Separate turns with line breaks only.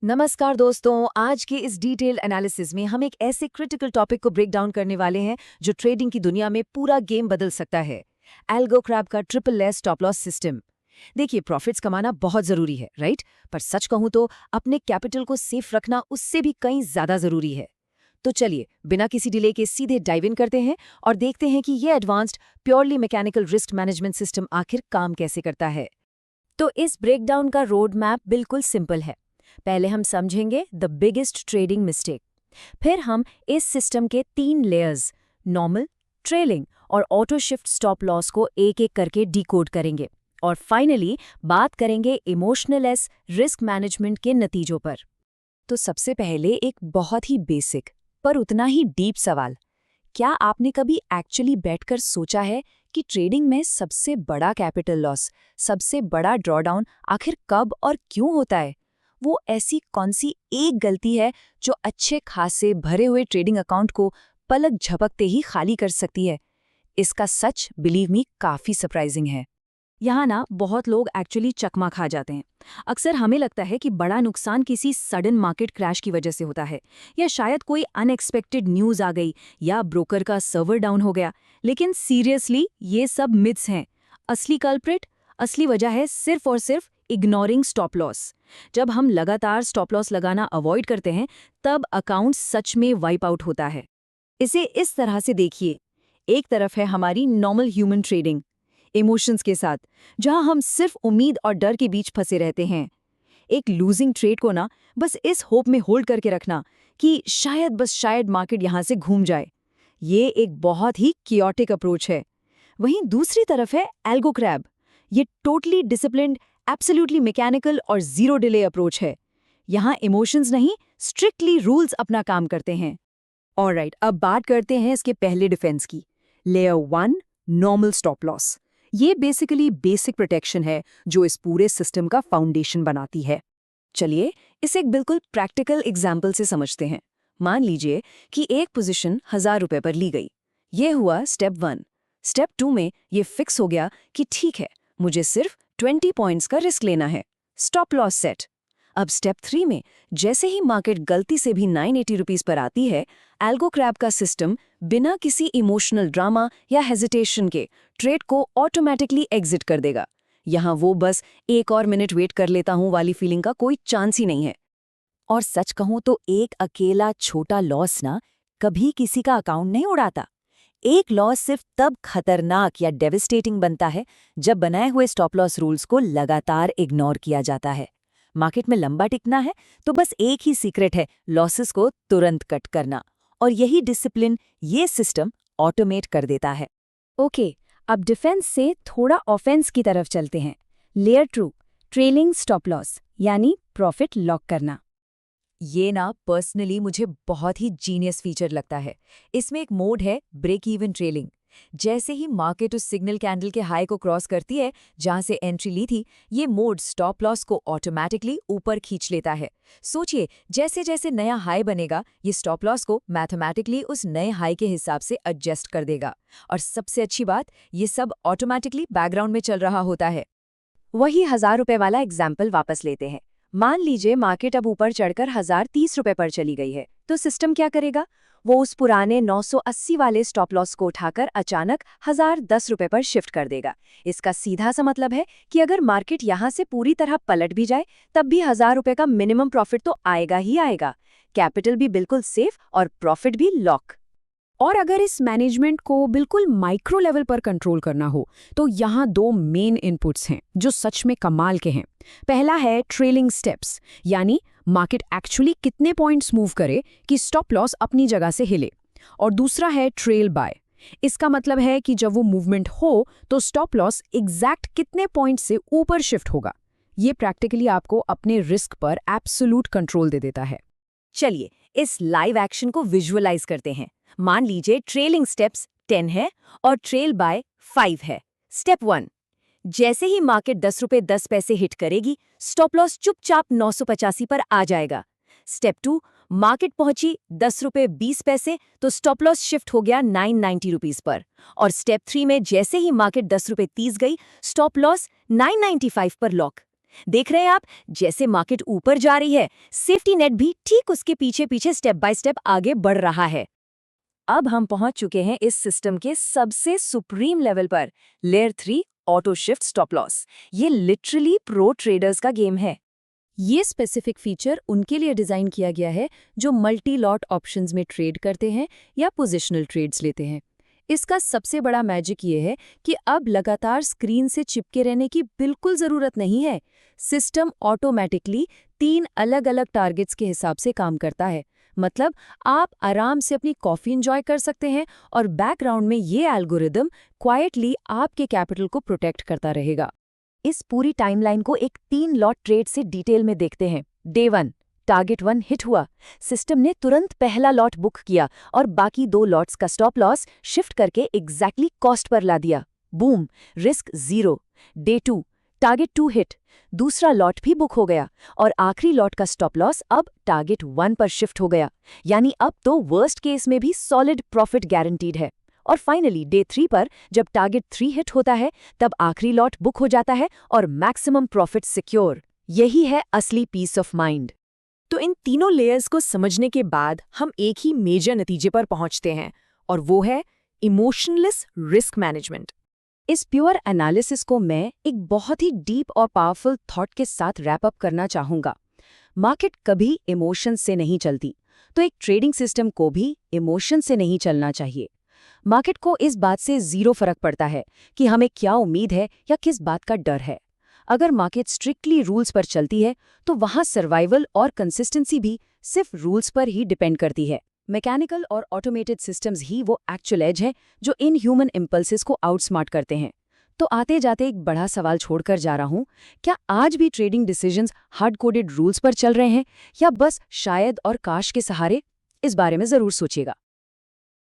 नमस्कार दोस्तों, आज के इस डिटेल एनालिसिस में हम एक ऐसे क्रिटिकल टॉपिक को ब्रेक डाउन करने वाले हैं जो ट्रेडिंग की दुनिया में पूरा गेम बदल सकता है। एल्गो क्रैब का triple less stop loss system. देखिए, प्रॉफिट्स कमाना बहुत जरूरी है, राइट? पर सच कहूं तो अपने कैपिटल को सेफ रखना उससे भी कहीं ज्यादा जरूरी है। तो चलिए, बिना किसी डिले के सीधे डाइव इन करते हैं और देखते हैं कि ये advanced purely mechanical risk management system आखिर काम कैसे करता है। तो इस ब्रेकडाउन का रोड मैप बिल्कुल सिंपल है। पहले हम समझेंगे द बिगेस्ट ट्रेडिंग मिस्टेक। फिर हम इस सिस्टम के 3 लेयर्स नॉर्मल, ट्रेलिंग और ऑटो शिफ्ट स्टॉप लॉस को एक एक करके डिकोड करेंगे। और फाइनली बात करेंगे इमोशनलेस रिस्क मैनेजमेंट के नतीजों पर। तो सबसे पहले एक बहुत ही बेसिक पर उतना ही डीप सवाल। क्या आपने कभी एक्चुअली बैठकर सोचा है कि ट्रेडिंग में सबसे बड़ा कैपिटल लॉस, सबसे बड़ा ड्रॉडाउन आखिर कब और क्यों होता है? वो ऐसी कौन सी एक गलती है जो अच्छे खासे भरे हुए ट्रेडिंग अकाउंट को पलक झपकते ही खाली कर सकती है? इसका सच बिलीव मी काफी सरप्राइजिंग है। यहाँ ना बहुत लोग एक्चुअली चकमा खा जाते हैं। अक्सर हमें लगता है कि बड़ा नुकसान किसी सडन मार्केट क्रैश की वजह से होता है, या शायद कोई अनएक्सपेक्टेड न्यूज़ आ गई, या ब्रोकर का सर्वर डाउन हो गया। लेकिन सीरियसली ये सब मिथ्स हैं। असली कल्प्रिट, असली वजह है सिर्फ और सिर्फ इग्नोरिंग स्टॉप लॉस। जब हम लगातार स्टॉप लॉस लगाना अवॉइड करते हैं, तब अकाउंट सच में वाइप आउट होता है। इसे इस तरह से देखिए, एक तरफ है हमारी नॉर्मल ह्यूमन ट्रेडिंग इमोशंस के साथ, जहां हम सिर्फ उम्मीद और डर के बीच फंसे रहते हैं। एक लूजिंग ट्रेड को ना बस इस होप में होल्ड करके रखना कि शायद मार्केट यहां से घूम जाए। ये एक बहुत ही कियोटिक अप्रोच है। वहीं दूसरी तरफ है एल्गो क्रैब। ये टोटली डिसिप्लिन्ड, एब्सोल्युटली मैकेनिकल और जीरो डिले अप्रोच है। यहाँ इमोशंस नहीं, स्ट्रिक्टली रूल्स अपना काम करते हैं। ऑलराइट, अब बात करते हैं इसके पहले डिफेंस की। Layer 1, normal stop loss. ये बेसिकली बेसिक प्रोटेक्शन है जो इस पूरे सिस्टम का फाउंडेशन बनाती है। चलिए इसे एक बिल्कुल प्रैक्टिकल एग्जाम्पल से समझते हैं। मान लीजिए कि एक पोजीशन 1000 रुपए पर ली गई। ये हुआ स्टेप 1। स्टेप 2 में ये फिक्स हो गया कि ठीक है, मुझे सिर्फ 20 पॉइंट्स का रिस्क लेना है। Stop loss set. अब स्टेप 3 में जैसे ही मार्केट गलती से भी 980 रुपीस पर आती है, एल्गो क्रैब का सिस्टम बिना किसी इमोशनल ड्रामा या हेजिटेशन के ट्रेड को ऑटोमेटिकली एग्जिट कर देगा। यहाँ वो बस एक और मिनट वेट कर लेता हूँ वाली फीलिंग का कोई चांस ही नहीं है। और सच कहूँ तो एक अकेला छोटा लॉस ना कभी किसी का अकाउंट नहीं उड़ाता। एक लॉस सिर्फ तब खतरनाक या डेविस्टेटिंग बनता है जब बनाए हुए स्टॉप लॉस रूल्स को लगातार इग्नोर किया जाता है। मार्केट में लंबा टिकना है तो बस एक ही सीक्रेट है, लॉसेस को तुरंत कट करना। और यही डिसिप्लिन ये सिस्टम ऑटोमेट कर देता है। ओके, अब डिफेंस से थोड़ा ऑफेंस की तरफ चलते हैं। लेयर 2, ट्रेलिंग स्टॉप लॉस यानी प्रॉफिट लॉक करना। ये ना पर्सनली मुझे बहुत ही जीनियस फीचर लगता है। इसमें एक मोड है ब्रेक इवन ट्रेलिंग। जैसे ही मार्केट उस सिग्नल कैंडल के हाई को क्रॉस करती है जहां से एंट्री ली थी, ये मोड स्टॉप लॉस को ऑटोमेटिकली ऊपर खींच लेता है। सोचिए, जैसे जैसे नया हाई बनेगा, ये स्टॉप लॉस को मैथमेटिकली उस नए हाई के हिसाब से एडजस्ट कर देगा। और सबसे अच्छी बात, ये सब ऑटोमेटिकली बैकग्राउंड में चल रहा होता है। वही 1000 रुपए वाला एग्जाम्पल वापस लेते हैं। मान लीजिए मार्केट अब ऊपर चढ़कर 1030 रुपए पर चली गई है, तो सिस्टम क्या करेगा? वो उस पुराने 980 वाले स्टॉप लॉस को उठाकर अचानक 1010 रुपए पर शिफ्ट कर देगा। इसका सीधा सा मतलब है कि अगर मार्केट यहां से पूरी तरह पलट भी जाए, तब भी 1000 रुपए का मिनिमम प्रॉफिट तो आएगा ही आएगा। कैपिटल भी बिल्कुल सेफ और प्रॉफिट भी लॉक। और अगर इस मैनेजमेंट को बिल्कुल माइक्रो लेवल पर कंट्रोल करना हो, तो यहाँ 2 मेन इनपुट्स हैं जो सच में कमाल के हैं। पहला है ट्रेलिंग स्टेप्स, यानी मार्केट एक्चुअली कितने पॉइंट्स मूव करे कि स्टॉप लॉस अपनी जगह से हिले। और दूसरा है ट्रेल बाय। इसका मतलब है कि जब वो मूवमेंट हो तो स्टॉप लॉस एग्जैक्ट कितने पॉइंट से ऊपर शिफ्ट होगा। ये प्रैक्टिकली आपको अपने रिस्क पर एब्सोल्यूट कंट्रोल दे देता है। चलिए इस लाइव एक्शन को विजुअलाइज करते हैं। मान लीजिए ट्रेलिंग स्टेप्स 10 है और ट्रेल बाय 5 है। स्टेप 1, जैसे ही मार्केट 10 रुपए 10 पैसे हिट करेगी, स्टॉप लॉस चुपचाप 985 पर आ जाएगा। स्टेप 2, मार्केट पहुंची 10 रुपए 20 पैसे, तो स्टॉप लॉस शिफ्ट हो गया 990 रुपीस पर। और स्टेप 3 में जैसे ही मार्केट 10 रुपए 30 गई, स्टॉप लॉस 995 पर लॉक। देख रहे हैं आप, जैसे मार्केट ऊपर जा रही है, सेफ्टी नेट भी ठीक उसके पीछे पीछे स्टेप बाय स्टेप आगे बढ़ रहा है। अब हम पहुंच चुके हैं इस सिस्टम के सबसे सुप्रीम लेवल पर, layer 3 auto shift stop loss. ये लिटरली प्रो ट्रेडर्स का गेम है। ये स्पेसिफिक फीचर उनके लिए डिजाइन किया गया है जो मल्टी लॉट ऑप्शंस में ट्रेड करते हैं या पोजिशनल ट्रेड्स लेते हैं। इसका सबसे बड़ा मैजिक ये है कि अब लगातार स्क्रीन से चिपके रहने की बिल्कुल जरूरत नहीं है। सिस्टम ऑटोमेटिकली 3 अलग-अलग टारगेट्स के हिसाब से काम करता है। मतलब आप आराम से अपनी कॉफी एंजॉय कर सकते हैं और बैकग्राउंड में ये एल्गोरिदम क्वाइटली आपके कैपिटल को प्रोटेक्ट करता रहेगा। इस पूरी टाइमलाइन को एक 3 लॉट ट्रेड से डिटेल में देखते हैं। डे 1, टारगेट 1 हिट हुआ। सिस्टम ने तुरंत पहला लॉट बुक किया और बाकी 2 लॉट्स का स्टॉप लॉस शिफ्ट करके एग्जैक्टली कॉस्ट पर ला दिया। Boom, risk 0। Day 2, target 2 hit, दूसरा लॉट भी बुक हो गया और आखिरी लॉट का स्टॉप लॉस अब टारगेट 1 पर शिफ्ट हो गया। यानी अब तो वर्स्ट केस में भी सॉलिड प्रॉफिट गारंटीड है। और फाइनली डे 3 पर जब टारगेट 3 हिट होता है, तब आखिरी लॉट बुक हो जाता है और मैक्सिमम प्रॉफिट सिक्योर। यही है असली पीस ऑफ माइंड। तो इन तीनों लेयर्स को समझने के बाद हम एक ही मेजर नतीजे पर पहुंचते हैं, और वो है इमोशनलेस रिस्क मैनेजमेंट। इस प्योर एनालिसिस को मैं एक बहुत ही डीप और पावरफुल थॉट के साथ रैप अप करना चाहूंगा। मार्केट कभी इमोशन से नहीं चलती, तो एक ट्रेडिंग सिस्टम को भी इमोशन से नहीं चलना चाहिए। मार्केट को इस बात से 0 फर्क पड़ता है कि हमें क्या उम्मीद है या किस बात का डर है। अगर मार्केट स्ट्रिक्टली रूल्स पर चलती है, तो वहां सर्वाइवल और कंसिस्टेंसी भी सिर्फ रूल्स पर ही डिपेंड करती है। मैकेनिकल और ऑटोमेटेड सिस्टम्स ही वो एक्चुअल एज है जो इन ह्यूमन इम्पल्सेस को आउटस्मार्ट करते हैं। तो आते जाते एक बड़ा सवाल छोड़कर जा रहा हूं, क्या आज भी trading decisions hard coded rules पर चल रहे हैं या बस शायद और काश के सहारे? इस बारे में जरूर सोचिएगा।